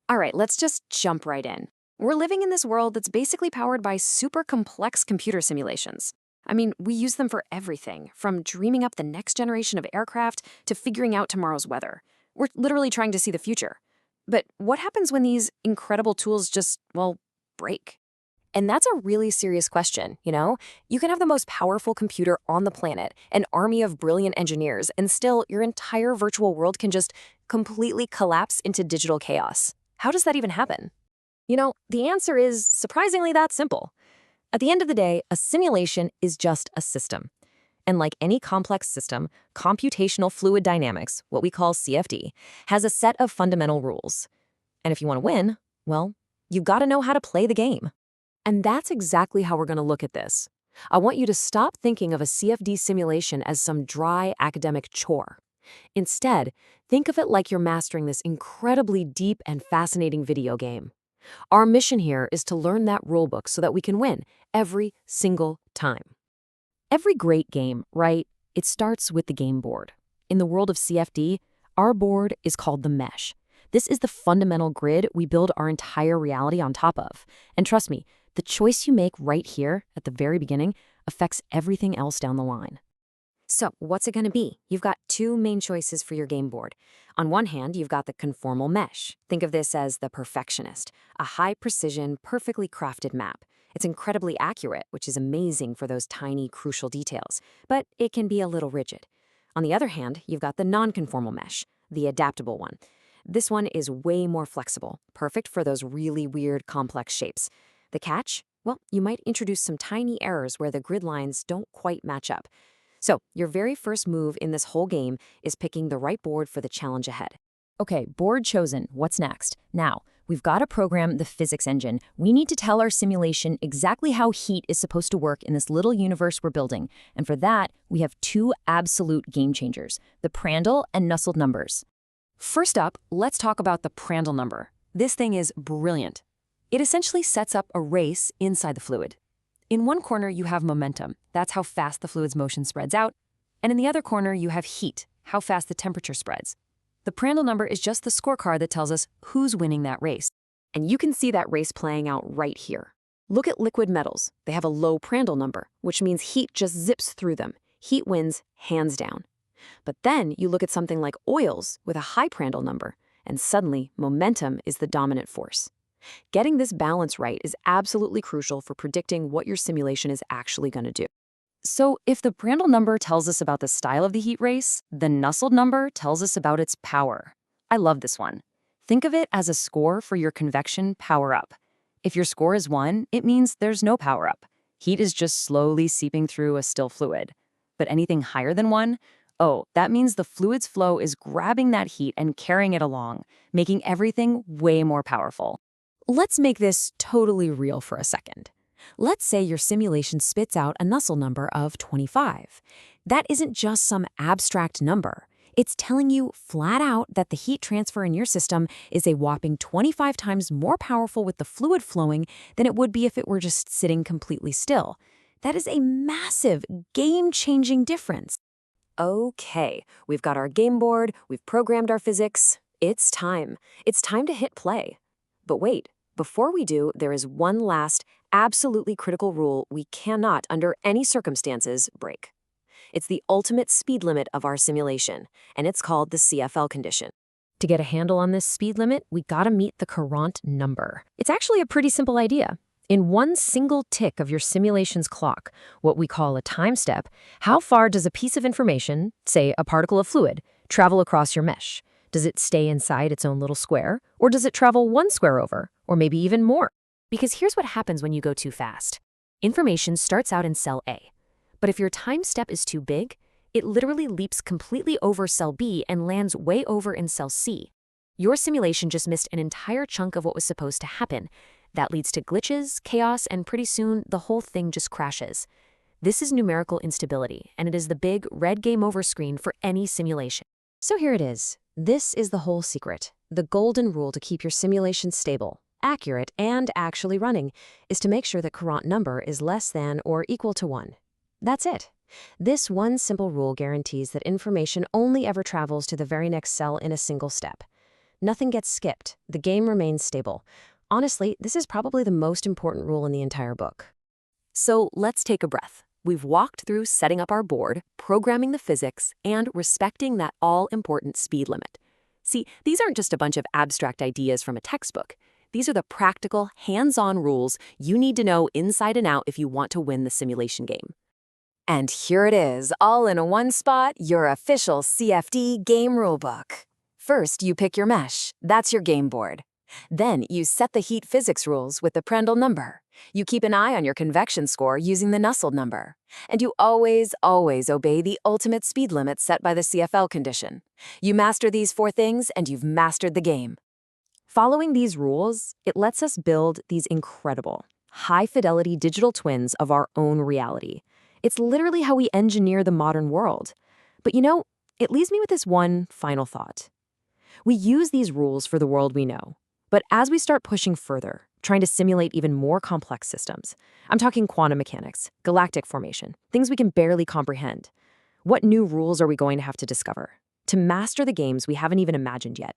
All right, let's just jump right in. We're living in this world that's basically powered by super complex computer simulations. I mean, we use them for everything, from dreaming up the next generation of aircraft to figuring out tomorrow's weather. We're literally trying to see the future. But what happens when these incredible tools just, well, break? And that's a really serious question, you know? You can have the most powerful computer on the planet, an army of brilliant engineers, and still your entire virtual world can just completely collapse into digital chaos. How does that even happen? The answer is surprisingly that simple. At the end of the day, a simulation is just a system. And like any complex system, computational fluid dynamics, what we call CFD, has a set of fundamental rules. And if you want to win, well, you've got to know how to play the game. And that's exactly how we're going to look at this. I want you to stop thinking of a CFD simulation as some dry academic chore. Instead, think of it like you're mastering this incredibly deep and fascinating video game. Our mission here is to learn that rulebook so that we can win every single time. Every great game, right? It starts with the game board. In the world of CFD, our board is called the mesh. This is the fundamental grid we build our entire reality on top of. And trust me, the choice you make right here at the very beginning affects everything else down the line. So, what's it going to be? You've got two main choices for your game board. On one hand, you've got the conformal mesh. Think of this as the perfectionist, a high-precision, perfectly crafted map. It's incredibly accurate, which is amazing for those tiny, crucial details, but it can be a little rigid. On the other hand, you've got the non-conformal mesh, the adaptable one. This one is way more flexible, perfect for those really weird, complex shapes. The catch? Well, you might introduce some tiny errors where the grid lines don't quite match up. So, your very first move in this whole game is picking the right board for the challenge ahead. Okay, board chosen. What's next? Now, we've got to program the physics engine. We need to tell our simulation exactly how heat is supposed to work in this little universe we're building. And for that, we have two absolute game changers, the Prandtl and Nusselt numbers. First up, let's talk about the Prandtl number. This thing is brilliant. It essentially sets up a race inside the fluid. In one corner, you have momentum. That's how fast the fluid's motion spreads out. And in the other corner, you have heat, how fast the temperature spreads. The Prandtl number is just the scorecard that tells us who's winning that race. And you can see that race playing out right here. Look at liquid metals. They have a low Prandtl number, which means heat just zips through them. Heat wins hands down. But then you look at something like oils with a high Prandtl number, and suddenly momentum is the dominant force. Getting this balance right is absolutely crucial for predicting what your simulation is actually going to do. So if the Prandtl number tells us about the style of the heat race, the Nusselt number tells us about its power. I love this one. Think of it as a score for your convection power-up. If your score is 1, it means there's no power-up. Heat is just slowly seeping through a still fluid. But anything higher than 1, oh, that means the fluid's flow is grabbing that heat and carrying it along, making everything way more powerful. Let's make this totally real for a second. Let's say your simulation spits out a Nusselt number of 25. That isn't just some abstract number. It's telling you flat out that the heat transfer in your system is a whopping 25 times more powerful with the fluid flowing than it would be if it were just sitting completely still. That is a massive, game-changing difference. Okay, we've got our game board, we've programmed our physics. It's time. It's time to hit play. But wait. Before we do, there is one last, absolutely critical rule we cannot, under any circumstances, break. It's the ultimate speed limit of our simulation, and it's called the CFL condition. To get a handle on this speed limit, we gotta meet the Courant number. It's actually a pretty simple idea. In one single tick of your simulation's clock, what we call a time step, how far does a piece of information, say a particle of fluid, travel across your mesh? Does it stay inside its own little square, or does it travel one square over, or maybe even more? Because here's what happens when you go too fast. Information starts out in cell A, but if your time step is too big, it literally leaps completely over cell B and lands way over in cell C. Your simulation just missed an entire chunk of what was supposed to happen. That leads to glitches, chaos, and pretty soon the whole thing just crashes. This is numerical instability, and it is the big red game over screen for any simulation. So here it is. This is the whole secret. The golden rule to keep your simulation stable, accurate, and actually running is to make sure the Courant number is less than or equal to 1. That's it. This one simple rule guarantees that information only ever travels to the very next cell in a single step. Nothing gets skipped. The game remains stable. Honestly, this is probably the most important rule in the entire book. So let's take a breath. We've walked through setting up our board, programming the physics, and respecting that all-important speed limit. See, these aren't just a bunch of abstract ideas from a textbook. These are the practical, hands-on rules you need to know inside and out if you want to win the simulation game. And here it is, all in one spot, your official CFD game rulebook. First, you pick your mesh. That's your game board. Then, you set the heat physics rules with the Prandtl number. You keep an eye on your convection score using the Nusselt number. And you always obey the ultimate speed limit set by the CFL condition. You master these 4 things, and you've mastered the game. Following these rules, it lets us build these incredible, high-fidelity digital twins of our own reality. It's literally how we engineer the modern world. But it leaves me with this one final thought. We use these rules for the world we know. But as we start pushing further, trying to simulate even more complex systems, I'm talking quantum mechanics, galactic formation, things we can barely comprehend. What new rules are we going to have to discover to master the games we haven't even imagined yet?